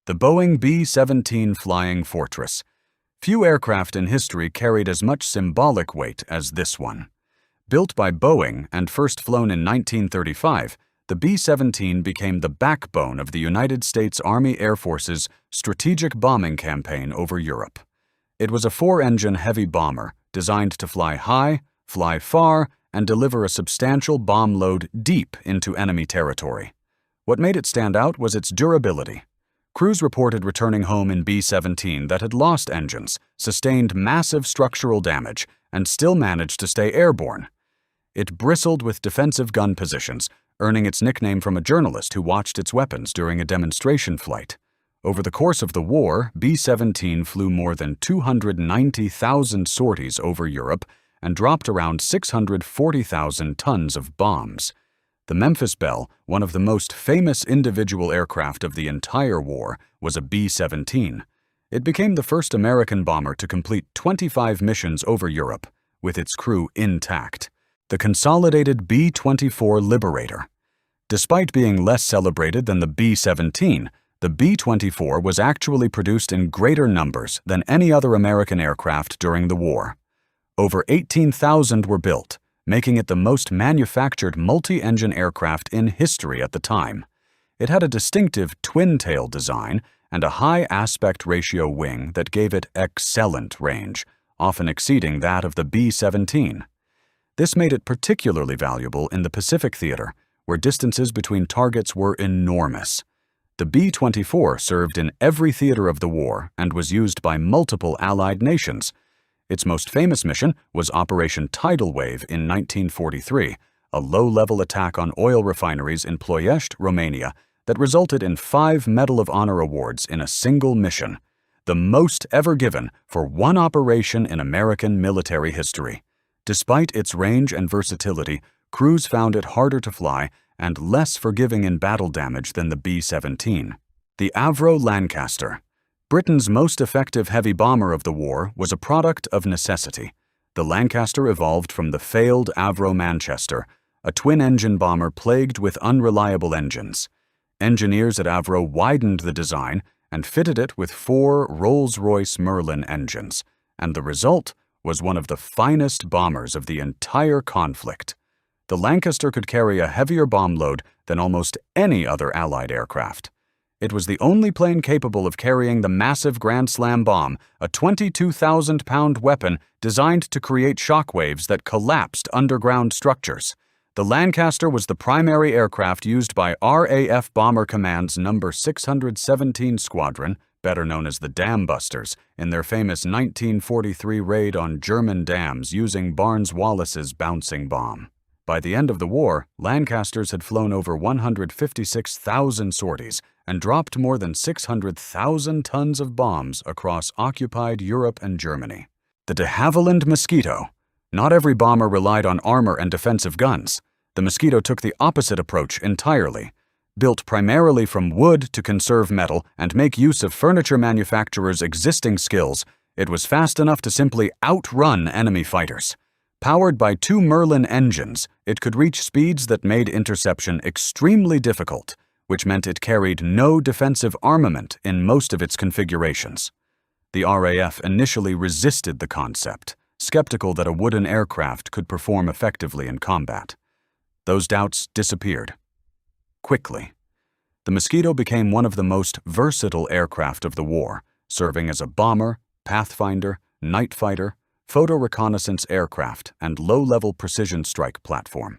The Boeing B-17 Flying Fortress. Few aircraft in history carried as much symbolic weight as this one. Built by Boeing and first flown in 1935, the B-17 became the backbone of the United States Army Air Force's strategic bombing campaign over Europe. It was a four-engine heavy bomber designed to fly high, fly far, and deliver a substantial bomb load deep into enemy territory. What made it stand out was its durability. Crews reported returning home in B-17 that had lost engines, sustained massive structural damage, and still managed to stay airborne. It bristled with defensive gun positions, earning its nickname from a journalist who watched its weapons during a demonstration flight. Over the course of the war, B-17 flew more than 290,000 sorties over Europe and dropped around 640,000 tons of bombs. The Memphis Belle, one of the most famous individual aircraft of the entire war, was a B-17. It became the first American bomber to complete 25 missions over Europe, with its crew intact. The consolidated B-24 Liberator. Despite being less celebrated than the B-17, the B-24 was actually produced in greater numbers than any other American aircraft during the war. Over 18,000 were built, making it the most manufactured multi-engine aircraft in history at the time. It had a distinctive twin-tail design and a high aspect ratio wing that gave it excellent range, often exceeding that of the B-17. This made it particularly valuable in the Pacific theater, where distances between targets were enormous. The B-24 served in every theater of the war and was used by multiple Allied nations. Its most famous mission was Operation Tidal Wave in 1943, a low-level attack on oil refineries in Ploiești, Romania, that resulted in 5 Medal of Honor awards in a single mission, the most ever given for one operation in American military history. Despite its range and versatility, crews found it harder to fly and less forgiving in battle damage than the B-17. The Avro Lancaster. Britain's most effective heavy bomber of the war was a product of necessity. The Lancaster evolved from the failed Avro Manchester, a twin-engine bomber plagued with unreliable engines. Engineers at Avro widened the design and fitted it with 4 Rolls-Royce Merlin engines, and the result was one of the finest bombers of the entire conflict. The Lancaster could carry a heavier bomb load than almost any other Allied aircraft. It was the only plane capable of carrying the massive Grand Slam bomb, a 22,000-pound weapon designed to create shockwaves that collapsed underground structures. The Lancaster was the primary aircraft used by RAF Bomber Command's No. 617 Squadron, better known as the Dam Busters, in their famous 1943 raid on German dams using Barnes-Wallis's bouncing bomb. By the end of the war, Lancasters had flown over 156,000 sorties and dropped more than 600,000 tons of bombs across occupied Europe and Germany. The de Havilland Mosquito. Not every bomber relied on armor and defensive guns. The Mosquito took the opposite approach entirely. Built primarily from wood to conserve metal and make use of furniture manufacturers' existing skills, it was fast enough to simply outrun enemy fighters. Powered by 2 Merlin engines, it could reach speeds that made interception extremely difficult, which meant it carried no defensive armament in most of its configurations. The RAF initially resisted the concept, skeptical that a wooden aircraft could perform effectively in combat. Those doubts disappeared quickly. The Mosquito became one of the most versatile aircraft of the war, serving as a bomber, pathfinder, night fighter, photo reconnaissance aircraft, and low-level precision strike platform.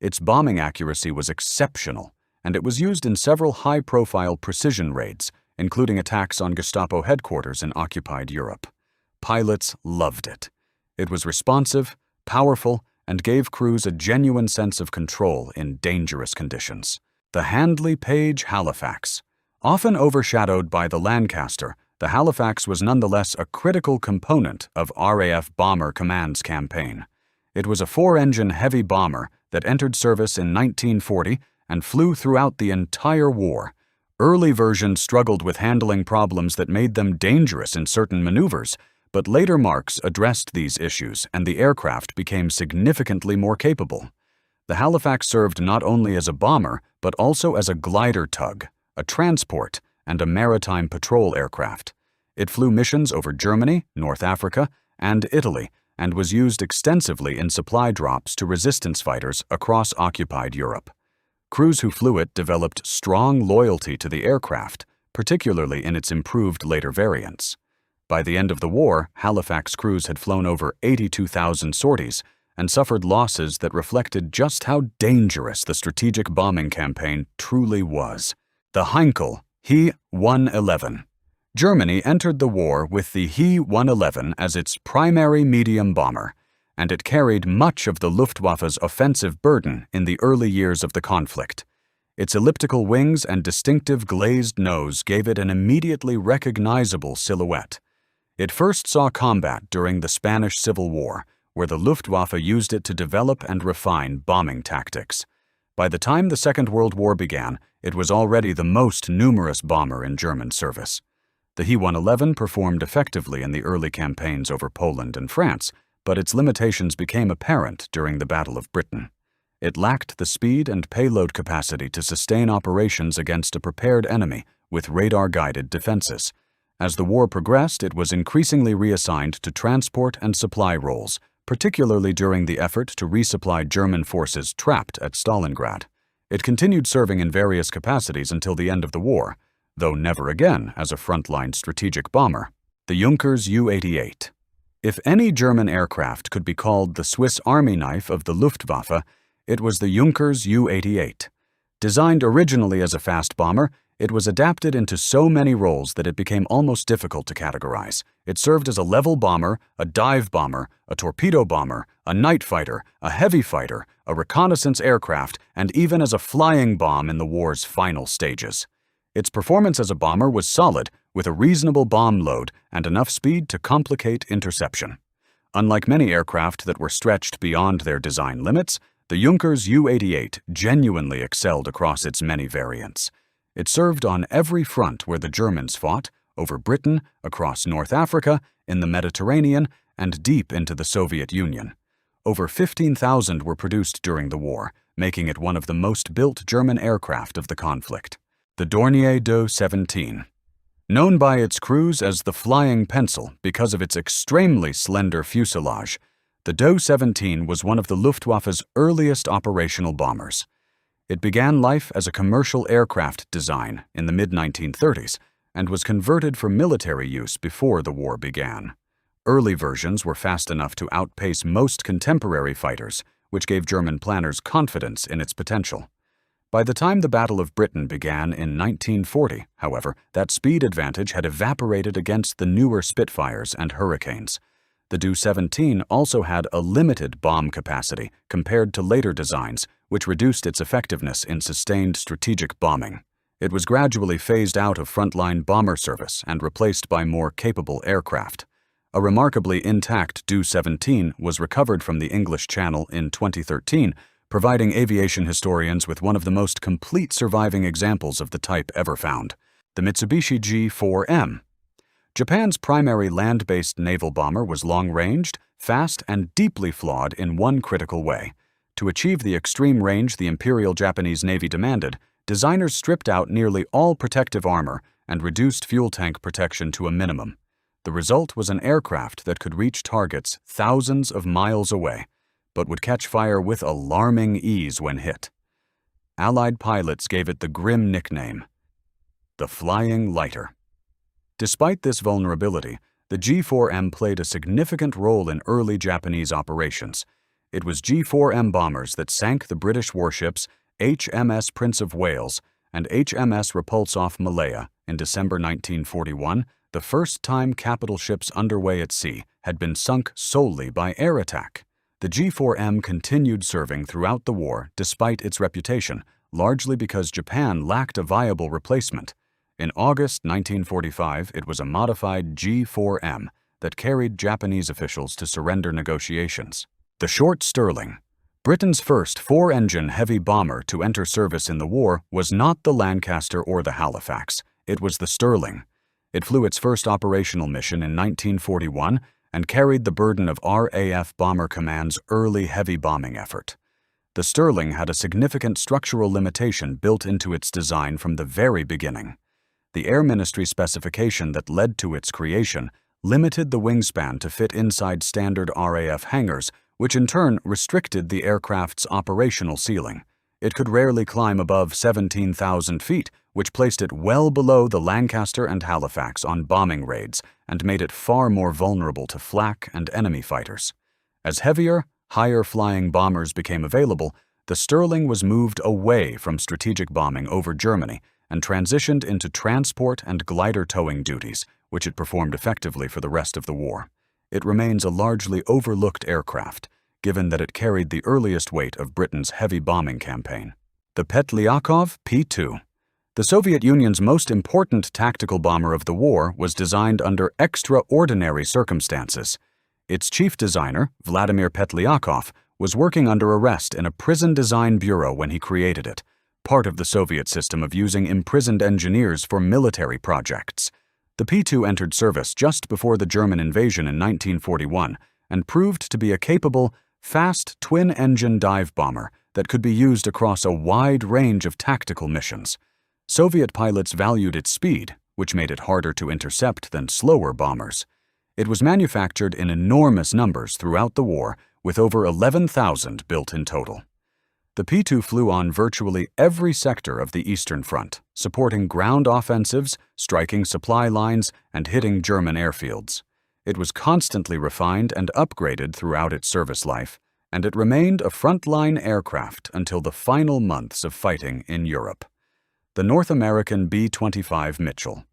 Its bombing accuracy was exceptional, and it was used in several high-profile precision raids, including attacks on Gestapo headquarters in occupied Europe. Pilots loved it. It was responsive, powerful, and gave crews a genuine sense of control in dangerous conditions. The Handley Page Halifax. Often overshadowed by the Lancaster, the Halifax was nonetheless a critical component of RAF Bomber Command's campaign. It was a 4-engine heavy bomber that entered service in 1940 and flew throughout the entire war. Early versions struggled with handling problems that made them dangerous in certain maneuvers, but later marks addressed these issues and the aircraft became significantly more capable. The Halifax served not only as a bomber, but also as a glider tug, a transport, and a maritime patrol aircraft. It flew missions over Germany, North Africa, and Italy, and was used extensively in supply drops to resistance fighters across occupied Europe. Crews who flew it developed strong loyalty to the aircraft, particularly in its improved later variants. By the end of the war, Halifax crews had flown over 82,000 sorties and suffered losses that reflected just how dangerous the strategic bombing campaign truly was. The Heinkel He-111. Germany entered the war with the He-111 as its primary medium bomber, and it carried much of the Luftwaffe's offensive burden in the early years of the conflict. Its elliptical wings and distinctive glazed nose gave it an immediately recognizable silhouette. It first saw combat during the Spanish Civil War, where the Luftwaffe used it to develop and refine bombing tactics. By the time the Second World War began, it was already the most numerous bomber in German service. The He-111 performed effectively in the early campaigns over Poland and France, but its limitations became apparent during the Battle of Britain. It lacked the speed and payload capacity to sustain operations against a prepared enemy with radar-guided defenses. As the war progressed, it was increasingly reassigned to transport and supply roles, particularly during the effort to resupply German forces trapped at Stalingrad. It continued serving in various capacities until the end of the war, though never again as a frontline strategic bomber. The Junkers Ju-88. If any German aircraft could be called the Swiss Army knife of the Luftwaffe, it was the Junkers Ju-88. Designed originally as a fast bomber, it was adapted into so many roles that it became almost difficult to categorize. It served as a level bomber, a dive bomber, a torpedo bomber, a night fighter, a heavy fighter, a reconnaissance aircraft, and even as a flying bomb in the war's final stages. Its performance as a bomber was solid, with a reasonable bomb load and enough speed to complicate interception. Unlike many aircraft that were stretched beyond their design limits, the Junkers Ju-88 genuinely excelled across its many variants. It served on every front where the Germans fought, over Britain, across North Africa, in the Mediterranean, and deep into the Soviet Union. Over 15,000 were produced during the war, making it one of the most built German aircraft of the conflict. The Dornier Do-17. Known by its crews as the Flying Pencil because of its extremely slender fuselage, the Do-17 was one of the Luftwaffe's earliest operational bombers. It began life as a commercial aircraft design in the mid-1930s and was converted for military use before the war began. Early versions were fast enough to outpace most contemporary fighters, which gave German planners confidence in its potential. By the time the Battle of Britain began in 1940, however, that speed advantage had evaporated against the newer Spitfires and Hurricanes. The Do-17 also had a limited bomb capacity compared to later designs, which reduced its effectiveness in sustained strategic bombing. It was gradually phased out of frontline bomber service and replaced by more capable aircraft. A remarkably intact Do-17 was recovered from the English Channel in 2013, providing aviation historians with one of the most complete surviving examples of the type ever found, the Mitsubishi G4M. Japan's primary land-based naval bomber was long-ranged, fast, and deeply flawed in one critical way. To achieve the extreme range the Imperial Japanese Navy demanded, designers stripped out nearly all protective armor and reduced fuel tank protection to a minimum. The result was an aircraft that could reach targets thousands of miles away, but would catch fire with alarming ease when hit. Allied pilots gave it the grim nickname, the Flying Lighter. Despite this vulnerability, the G4M played a significant role in early Japanese operations. It was G4M bombers that sank the British warships HMS Prince of Wales and HMS Repulse off Malaya in December 1941, the first time capital ships underway at sea had been sunk solely by air attack. The G4M continued serving throughout the war despite its reputation, largely because Japan lacked a viable replacement. In August 1945, it was a modified G4M that carried Japanese officials to surrender negotiations. The Short Stirling. Britain's first four-engine heavy bomber to enter service in the war was not the Lancaster or the Halifax. It was the Stirling. It flew its first operational mission in 1941 and carried the burden of RAF Bomber Command's early heavy bombing effort. The Stirling had a significant structural limitation built into its design from the very beginning. The Air Ministry specification that led to its creation limited the wingspan to fit inside standard RAF hangars, which in turn restricted the aircraft's operational ceiling. It could rarely climb above 17,000 feet, which placed it well below the Lancaster and Halifax on bombing raids and made it far more vulnerable to flak and enemy fighters. As heavier, higher-flying bombers became available, the Sterling was moved away from strategic bombing over Germany and transitioned into transport and glider towing duties, which it performed effectively for the rest of the war. It remains a largely overlooked aircraft, given that it carried the earliest weight of Britain's heavy bombing campaign. The Petlyakov P-2. The Soviet Union's most important tactical bomber of the war was designed under extraordinary circumstances. Its chief designer, Vladimir Petlyakov, was working under arrest in a prison design bureau when he created it, part of the Soviet system of using imprisoned engineers for military projects. The P-2 entered service just before the German invasion in 1941 and proved to be a capable, fast twin-engine dive bomber that could be used across a wide range of tactical missions. Soviet pilots valued its speed, which made it harder to intercept than slower bombers. It was manufactured in enormous numbers throughout the war, with over 11,000 built in total. The P-2 flew on virtually every sector of the Eastern Front, supporting ground offensives, striking supply lines, and hitting German airfields. It was constantly refined and upgraded throughout its service life, and it remained a frontline aircraft until the final months of fighting in Europe. The North American B-25 Mitchell.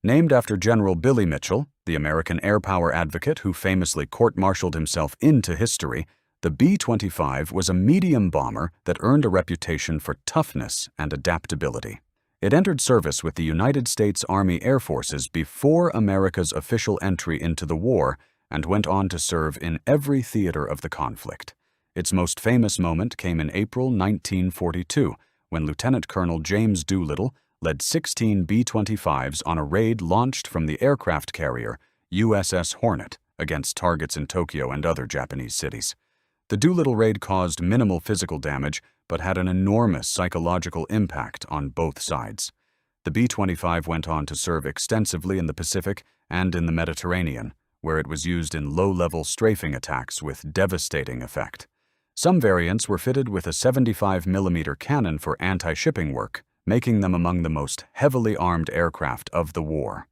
Named after General Billy Mitchell, the American air power advocate who famously court-martialed himself into history, the B-25 was a medium bomber that earned a reputation for toughness and adaptability. It entered service with the United States Army Air Forces before America's official entry into the war and went on to serve in every theater of the conflict. Its most famous moment came in April 1942, when Lieutenant Colonel James Doolittle led 16 B-25s on a raid launched from the aircraft carrier USS Hornet against targets in Tokyo and other Japanese cities. The Doolittle raid caused minimal physical damage, but had an enormous psychological impact on both sides. The B-25 went on to serve extensively in the Pacific and in the Mediterranean, where it was used in low-level strafing attacks with devastating effect. Some variants were fitted with a 75mm cannon for anti-shipping work, making them among the most heavily armed aircraft of the war.